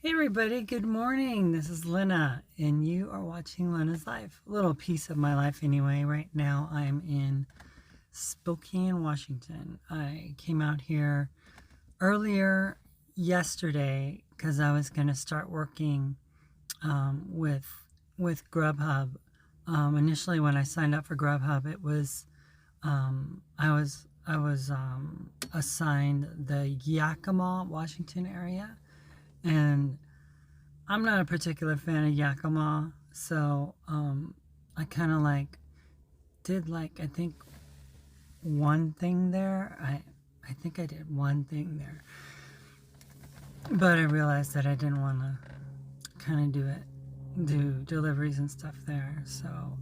Hey everybody, good morning. This is Lynna, and you are watching Lynna's Life. A little piece of my life anyway. Right now I'm in Spokane, Washington. I came out here earlier yesterday because I was going to start working with Grubhub. Initially when I signed up for Grubhub, it was I was assigned the Yakima, Washington area. And I'm not a particular fan of Yakima, so I kind of did I think one thing there. I think I did one thing there, but I realized that I didn't want to kind of do deliveries and stuff there. So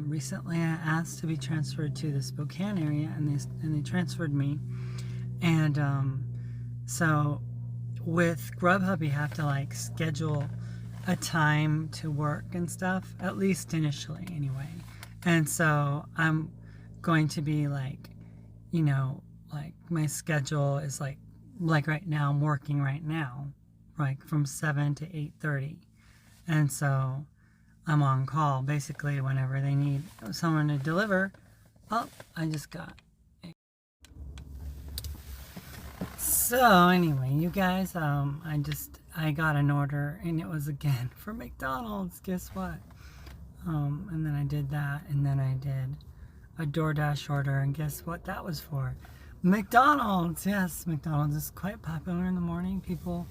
recently I asked to be transferred to the Spokane area, and they transferred me, and so with Grubhub you have to schedule a time to work and stuff, at least initially anyway. And so I'm going to be my schedule is like right now I'm working right now, from 7 to 8:30. And so I'm on call basically whenever they need someone to deliver. Oh, I just got So anyway, you guys, I got an order, and it was again for McDonald's. Guess what? And then I did that, and then I did a DoorDash order, and guess what that was for? McDonald's. Yes, McDonald's is quite popular in the morning. People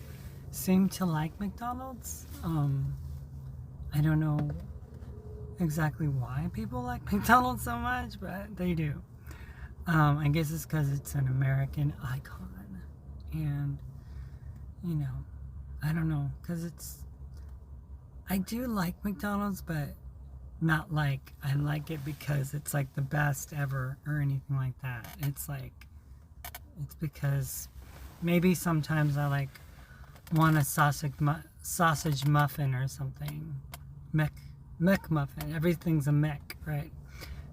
seem to like McDonald's. I don't know exactly why people like McDonald's so much, but they do. I guess it's because it's an American icon. And I don't know, because I do like McDonald's, but not like I like it because it's like the best ever or anything like that. It's because maybe sometimes I want a sausage muffin or something. McMuffin. Everything's a Mc, right?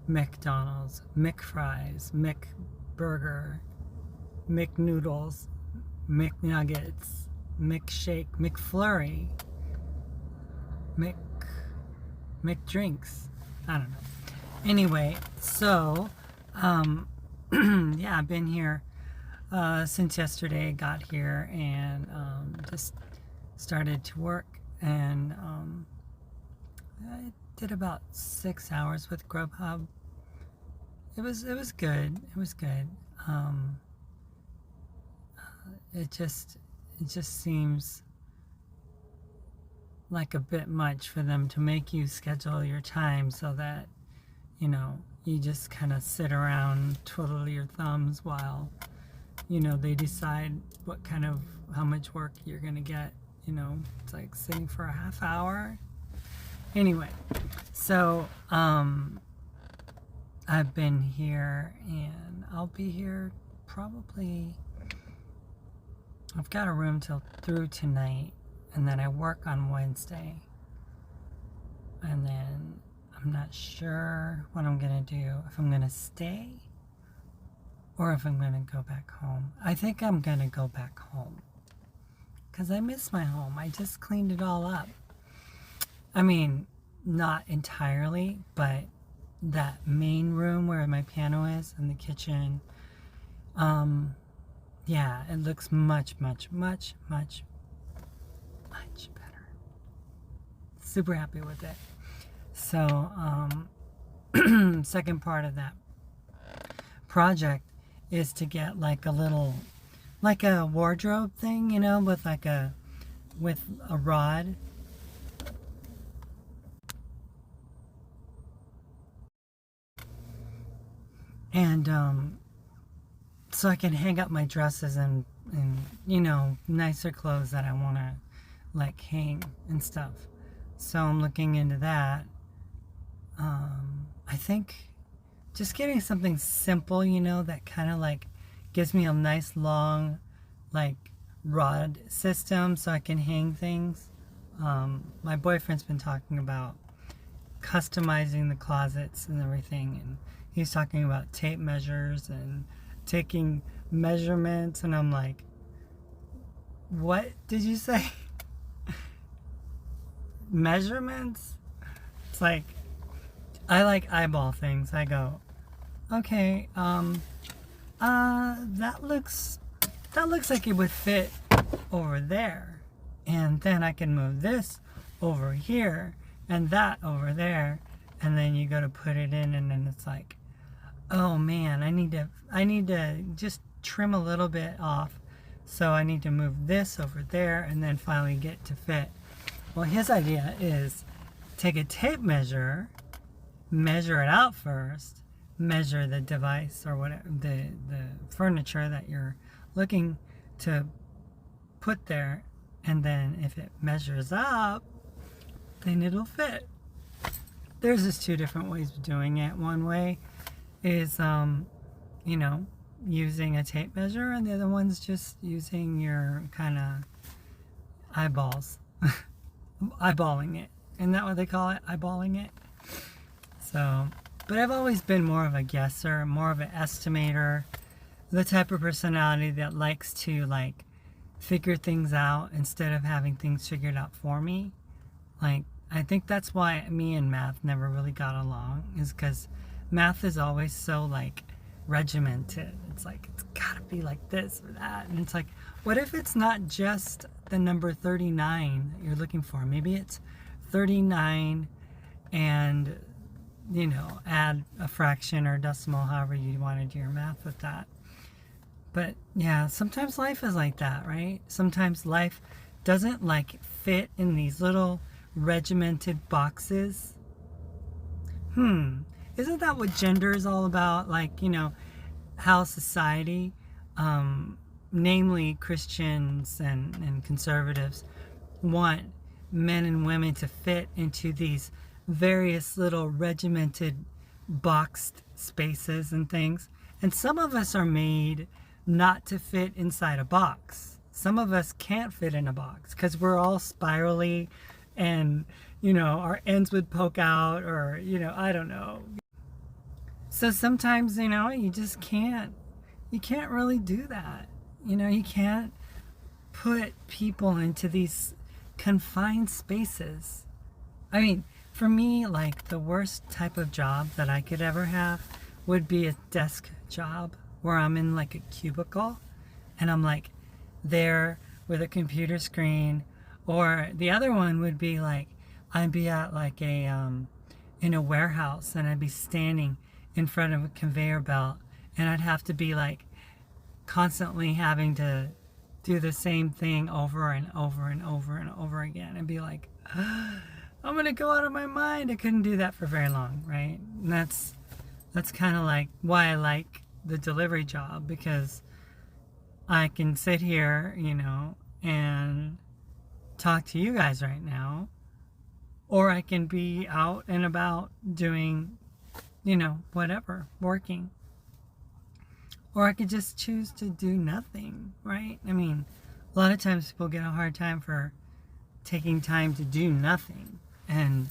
McDonald's, McFries, McBurger, McNoodles, McNuggets, McShake, McFlurry, McDrinks. I don't know. Anyway, so yeah, I've been here since yesterday. Got here and just started to work, and I did about 6 hours with Grubhub. It was good. It was good. It just seems like a bit much for them to make you schedule your time so that you just kind of sit around and twiddle your thumbs while they decide how much work you're gonna get. It's like sitting for a half hour. Anyway, so I've been here, and I'll be here probably. I've got a room through tonight, and then I work on Wednesday, and then I'm not sure what I'm gonna do, if I'm gonna stay or if I'm gonna go back home. I think I'm gonna go back home because I miss my home. I just cleaned it all up. I mean, not entirely, but that main room where my piano is and the kitchen, yeah, it looks much better. Super happy with it. So, second part of that project is to get a little, a wardrobe thing, with a rod. And, so I can hang up my dresses and nicer clothes that I want to hang and stuff. So I'm looking into that. I think just getting something simple, that kind of gives me a nice long rod system so I can hang things. My boyfriend's been talking about customizing the closets and everything, and he's talking about tape measures and taking measurements, and I'm like, what did you say? measurements, it's like, I like eyeball things. I go, okay, that looks like it would fit over there. And then I can move this over here and that over there. And then you go to put it in, and then it's like, oh man, I need to just trim a little bit off. So I need to move this over there and then finally get to fit. Well, his idea is take a tape measure, measure it out first, measure the device or whatever, the furniture that you're looking to put there, and then if it measures up, then it'll fit. There's just two different ways of doing it. One way is, you know, using a tape measure, and the other one's just using your kind of eyeballs. Eyeballing it. Isn't that what they call it? Eyeballing it? So, but I've always been more of a guesser, more of an estimator, the type of personality that likes to like figure things out instead of having things figured out for me. Like, I think that's why me and math never really got along, is because math is always so like regimented. It's like, it's gotta be like this or that. And it's like, what if it's not just the number 39 that you're looking for? Maybe it's 39 and, you know, add a fraction or decimal, however you want to do your math with that. But yeah, sometimes life is like that, right? Sometimes life doesn't like fit in these little regimented boxes. Isn't that what gender is all about? Like, you know, how society, namely Christians and conservatives, want men and women to fit into these various little regimented boxed spaces and things. And some of us are made not to fit inside a box. Some of us can't fit in a box because we're all spirally, and, you know, our ends would poke out, or, you know, I don't know. So sometimes, you know, you just can't really do that. You know, you can't put people into these confined spaces. I mean, for me, like, the worst type of job that I could ever have would be a desk job where I'm in like a cubicle and I'm like there with a computer screen. Or the other one would be like, I'd be at like a in a warehouse, and I'd be standing in front of a conveyor belt, and I'd have to be like constantly having to do the same thing over and over and over and over again, and be like, I'm gonna go out of my mind. I couldn't do that for very long, right? And that's kind of like why I like the delivery job, because I can sit here, you know, and talk to you guys right now, or I can be out and about doing, you know, whatever, working, or I could just choose to do nothing, right? I mean, a lot of times people get a hard time for taking time to do nothing, and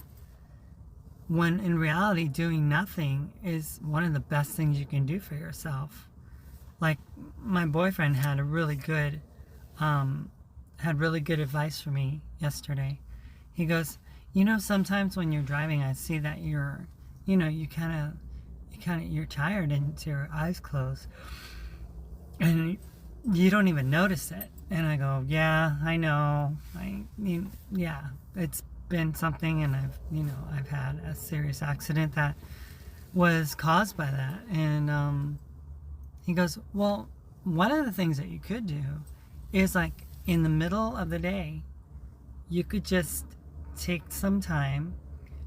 when in reality doing nothing is one of the best things you can do for yourself. Like, my boyfriend had really good advice for me yesterday. He goes, you know, sometimes when you're driving, I see that you're, you know, you're tired and your eyes closed, and you don't even notice it. And I go, yeah, I know. I mean, yeah, it's been something, and I've had a serious accident that was caused by that. And he goes, well, one of the things that you could do is, like, in the middle of the day, you could just take some time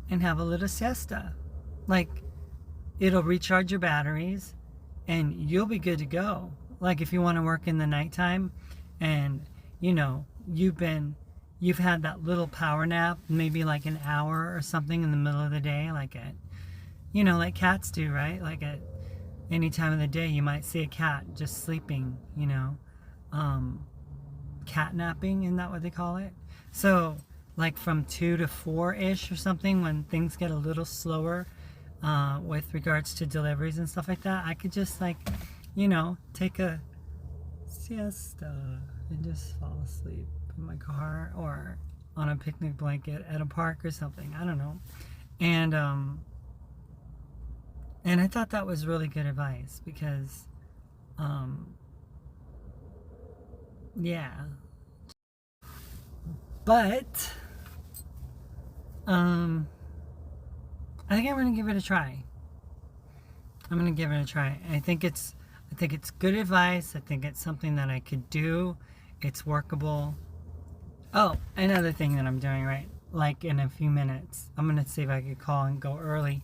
and have a little siesta. Like, it'll recharge your batteries and you'll be good to go. Like, if you want to work in the nighttime and, you know, you've had that little power nap, maybe like an hour or something in the middle of the day, like at, you know, like cats do, right? Like at any time of the day, you might see a cat just sleeping, you know, cat napping, isn't that what they call it? So like from 2 to 4-ish or something, when things get a little slower with regards to deliveries and stuff like that, I could just, like, you know, take a siesta and just fall asleep in my car or on a picnic blanket at a park or something. I don't know. And I thought that was really good advice because, yeah. But, I think I'm gonna give it a try. I'm gonna give it a try. I think it's good advice. I think it's something that I could do. It's workable. Oh, another thing that I'm doing, right? Like in a few minutes, I'm gonna see if I could call and go early.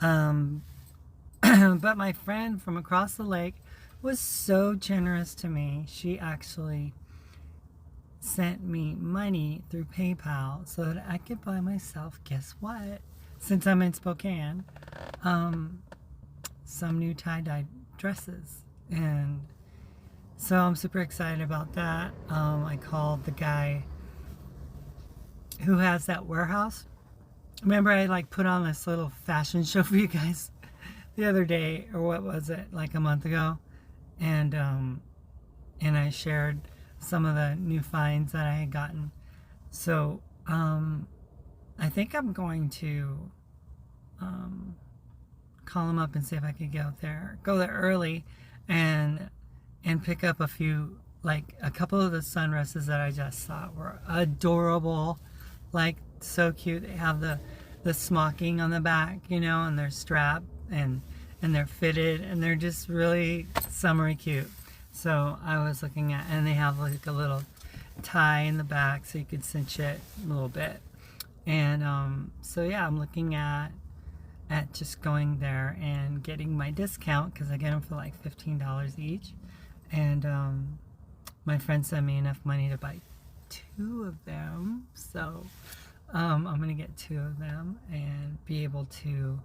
But my friend from across the lake was so generous to me. She actually sent me money through PayPal so that I could buy myself, guess what? Since I'm in Spokane, some new tie-dye dresses. And so I'm super excited about that. I called the guy who has that warehouse. Remember I like put on this little fashion show for you guys the other day, or what was it, like a month ago? And I shared some of the new finds that I had gotten. So I think I'm going to call him up and see if I could go there early and pick up a few, like a couple of the sundresses that I just saw were adorable, like so cute. They have the smocking on the back, you know, and they're strapped and they're fitted and they're just really summery cute. So I was looking at, and they have like a little tie in the back so you could cinch it a little bit. And so yeah, I'm looking at just going there and getting my discount because I get them for like $15 each. And my friend sent me enough money to buy 2 of them, so I'm gonna get 2 of them and be able to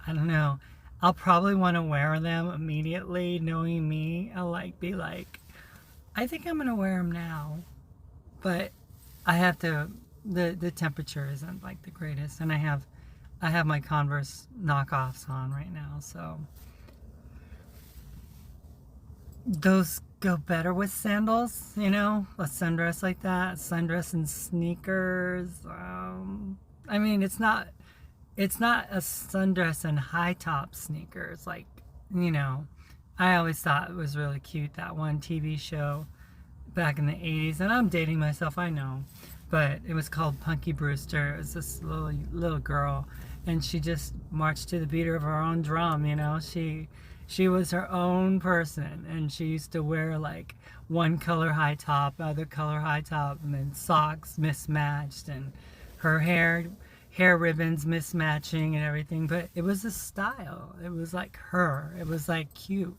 I don't know, I'll probably want to wear them immediately. Knowing me, I'll like be like, I think I'm gonna wear them now, but I have to, the temperature isn't like the greatest, and I have my Converse knockoffs on right now, so those go better with sandals, you know, a sundress like that, sundress and sneakers. I mean, it's not a sundress and high top sneakers, like, you know. I always thought it was really cute, that one TV show back in the 80s, and I'm dating myself, I know, but it was called Punky Brewster. It was this little girl, and she just marched to the beat of her own drum, you know. She was her own person, and she used to wear like one color high top, other color high top, and then socks mismatched, and her hair ribbons mismatching and everything. But it was a style. It was like her. It was like cute.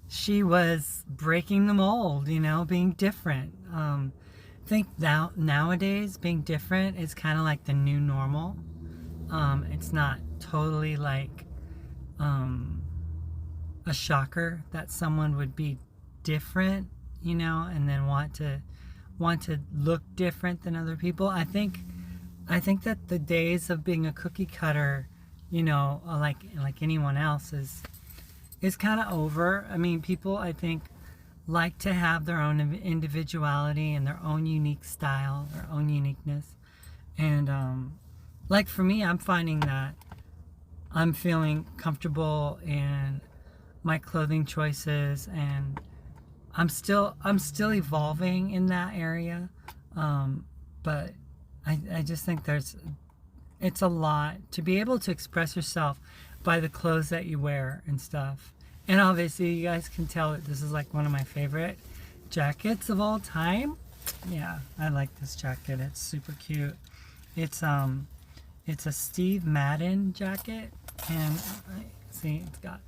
She was breaking the mold, you know, being different. I think nowadays being different is kind of like the new normal. It's not totally like a shocker that someone would be different, you know, and then want to look different than other people. I think that the days of being a cookie cutter, you know, like anyone else is kind of over. I mean, people, I think, like to have their own individuality and their own unique style, their own uniqueness. And like for me, I'm finding that I'm feeling comfortable in my clothing choices, and I'm still evolving in that area. But I just think it's a lot to be able to express yourself by the clothes that you wear and stuff. And obviously you guys can tell that this is like one of my favorite jackets of all time. Yeah, I like this jacket. It's super cute. It's a Steve Madden jacket, and see, it's got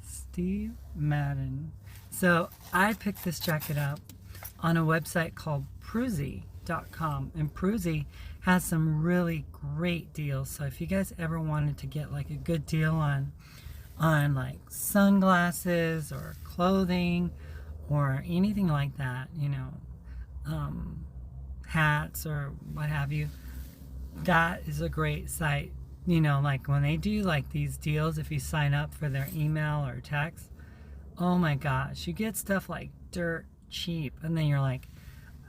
Steve Madden. So I picked this jacket up on a website called prusie.com, and Prusie has some really great deals. So if you guys ever wanted to get like a good deal on like sunglasses or clothing or anything like that, you know, hats or what have you, that is a great site. You know, like when they do like these deals, if you sign up for their email or text, oh my gosh, you get stuff like dirt cheap. And then you're like,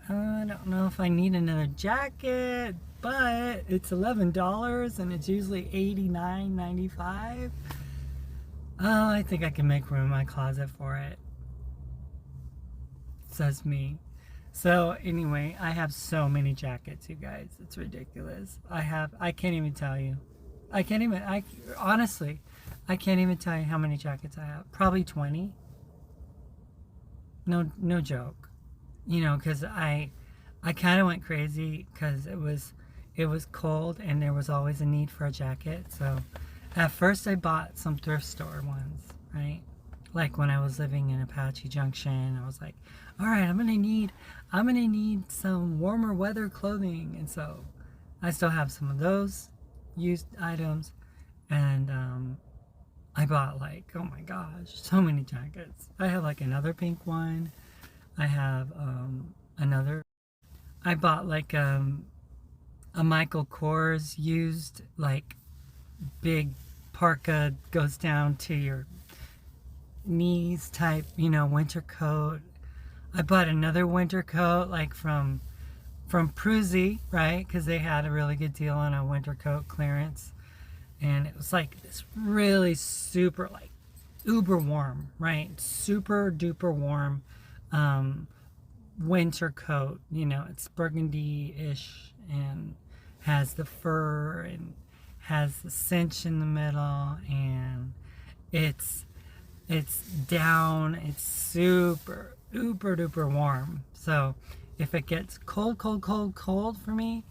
I don't know if I need another jacket, but it's $11 and it's usually $89.95. Oh, I think I can make room in my closet for it. Says me. So anyway, I have so many jackets, you guys. It's ridiculous. I can't even tell you. Honestly, I can't even tell you how many jackets I have. Probably 20. No joke. You know, because I kind of went crazy because it was cold and there was always a need for a jacket. So at first I bought some thrift store ones, right? Like when I was living in Apache Junction, I was like, all right, I'm gonna need some warmer weather clothing. And so I still have some of those used items, and I bought like, oh my gosh, so many jackets. I have like another pink one. I have I bought like a Michael Kors used like big parka, goes down to your knees type, winter coat. I bought another winter coat like from Prusie, right? Because they had a really good deal on a winter coat clearance. And it was like this really super, like, uber warm, right? Super duper warm winter coat. It's burgundy-ish and has the fur and has the cinch in the middle, and it's down. It's super uber duper warm. So if it gets cold for me,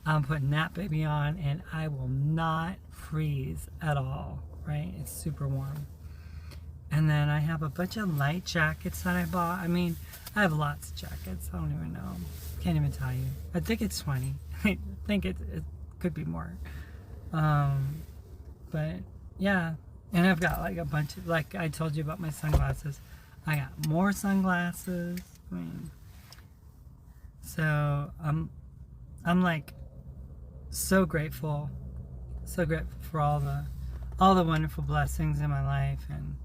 I'm putting that baby on and I will not freeze at all, right? It's super warm. And then I have a bunch of light jackets that I bought. I mean, I have lots of jackets. I don't even know. Can't even tell you. I think it's 20. I think it could be more. But yeah. And I've got like a bunch of, like I told you about my sunglasses. I got more sunglasses. I mean, so I'm like so grateful for all the wonderful blessings in my life. And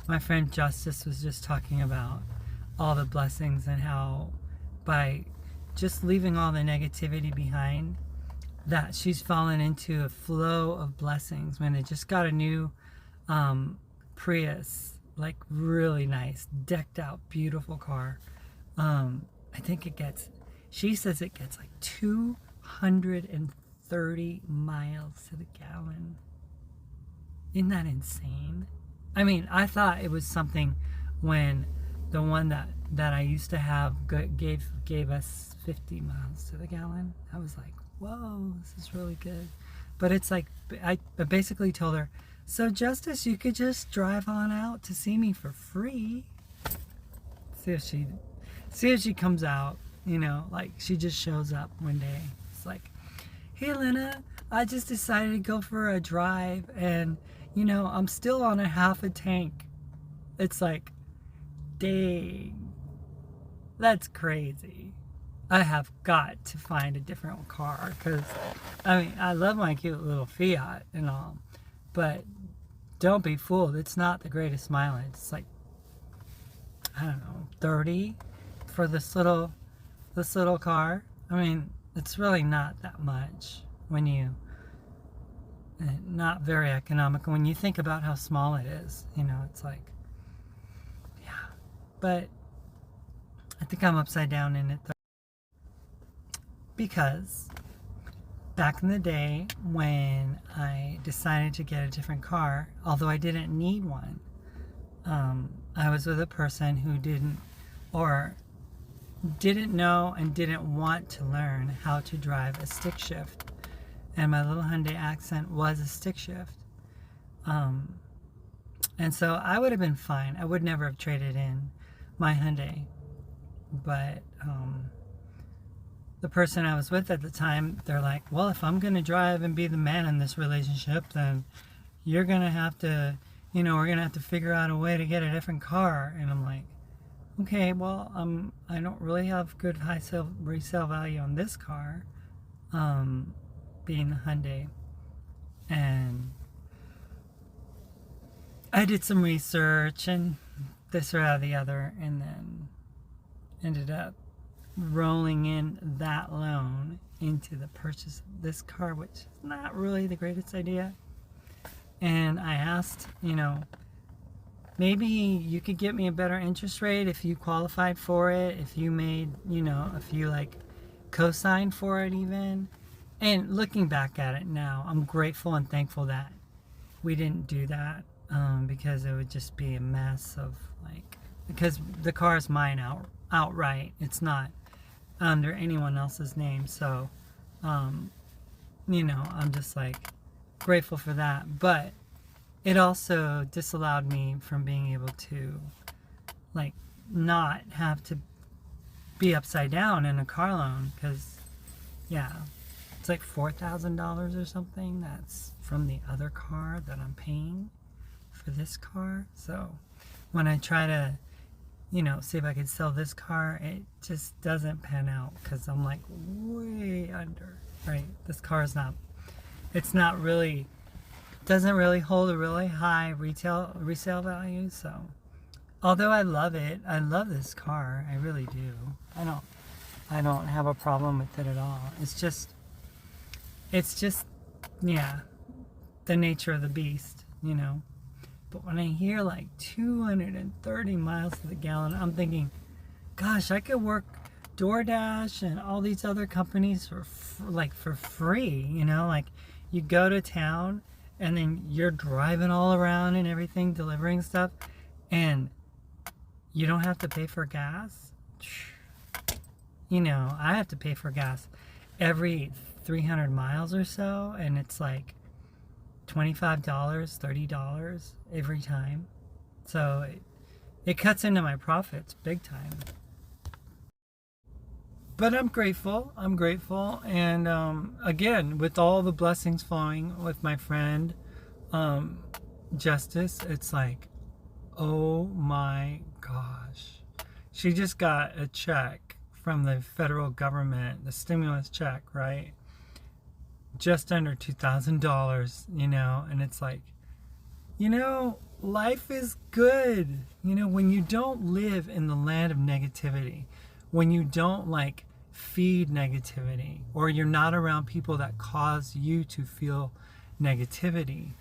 my friend Justice was just talking about all the blessings and how by just leaving all the negativity behind, that she's fallen into a flow of blessings. When they just got a new Prius, like really nice, decked out, beautiful car. I think she says it gets like 230 miles to the gallon. Isn't that insane? I mean, I thought it was something when the one that I used to have gave us 50 miles to the gallon. I was like, whoa, this is really good. But it's like, I basically told her, so Justice, you could just drive on out to see me for free. See if she comes out, like she just shows up one day. It's like, hey Lynna, I just decided to go for a drive and I'm still on a half a tank. It's like, dang, that's crazy. I have got to find a different car, because I mean, I love my cute little Fiat and all, but don't be fooled, it's not the greatest mileage. It's like, I don't know, 30 for this little car. I mean, it's really not that much when you not very economical when you think about how small it is. It's like, yeah. But I think I'm upside down in it though, because back in the day when I decided to get a different car, although I didn't need one, I was with a person who didn't know and didn't want to learn how to drive a stick shift. And my little Hyundai Accent was a stick shift. And so I would have been fine. I would never have traded in my Hyundai. But the person I was with at the time, they're like, well, if I'm going to drive and be the man in this relationship, then you're going to have to, we're going to have to figure out a way to get a different car. And I'm like, okay, well, I don't really have good resale value on this car, being the Hyundai. And I did some research and this or that or the other, and then ended up rolling in that loan into the purchase of this car, which is not really the greatest idea. And I asked, maybe you could get me a better interest rate if you qualified for it, if you made, if you like co-signed for it even. And looking back at it now, I'm grateful and thankful that we didn't do that, because it would just be a mess of like, because the car is mine outright. It's not under anyone else's name. So, I'm just like grateful for that. But it also disallowed me from being able to like not have to be upside down in a car loan, because it's like $4,000 or something that's from the other car that I'm paying for this car. So when I try to see if I could sell this car, it just doesn't pan out because I'm like way under, right? This car is not, it's not really, doesn't really hold a really high resale value. So although I love it, I love this car, I really do. I don't have a problem with it at all. It's just the nature of the beast, But when I hear like 230 miles to the gallon, I'm thinking, gosh, I could work DoorDash and all these other companies for free, like you go to town and then you're driving all around and everything, delivering stuff, and you don't have to pay for gas. I have to pay for gas every 300 miles or so, and it's like $25, $30 every time. So it cuts into my profits big time. But I'm grateful. And again, with all the blessings flowing with my friend Justice, it's like, oh my gosh. She just got a check from the federal government, the stimulus check, right? Just under $2,000, and it's like, life is good. When you don't live in the land of negativity, when you don't like feed negativity, or you're not around people that cause you to feel negativity,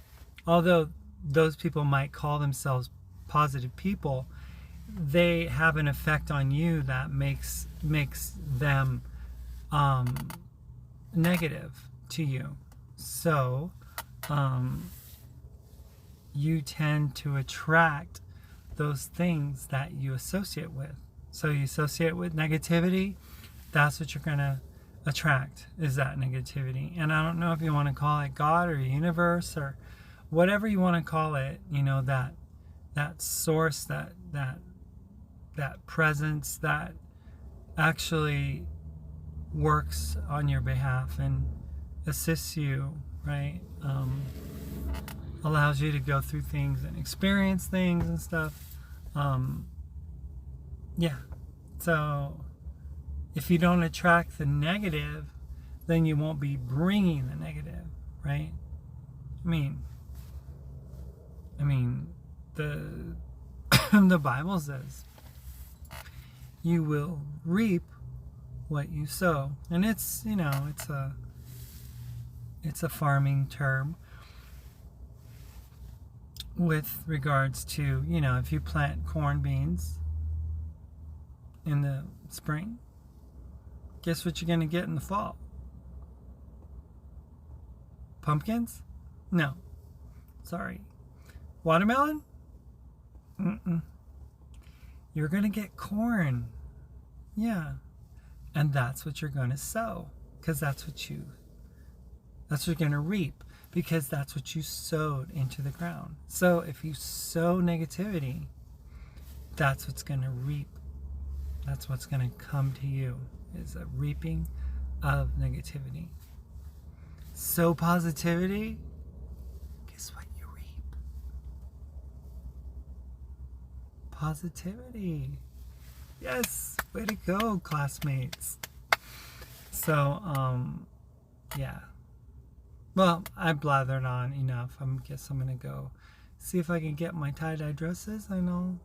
although those people might call themselves positive people, they have an effect on you that makes them negative to you. So you tend to attract those things that you associate with. So you associate with negativity, that's what you're going to attract, is that negativity. And I don't know if you want to call it God or universe or whatever you want to call it, that source, that presence that actually works on your behalf and assists you, right? Allows you to go through things and experience things and stuff. So if you don't attract the negative, then you won't be bringing the negative, right? I mean the the Bible says you will reap what you sow, and it's it's a farming term with regards to, if you plant corn beans in the spring, guess what you're going to get in the fall? Pumpkins? No. Sorry. Watermelon? Mm-mm. You're going to get corn. Yeah. And that's what you're going to sow, because that's what you're going to reap, because that's what you sowed into the ground. So if you sow negativity, that's what's going to reap. That's what's going to come to you, is a reaping of negativity. Sow positivity, guess what you reap? Positivity. Yes, way to go, classmates. So, well, I blathered on enough. I guess I'm gonna go see if I can get my tie-dye dresses. I know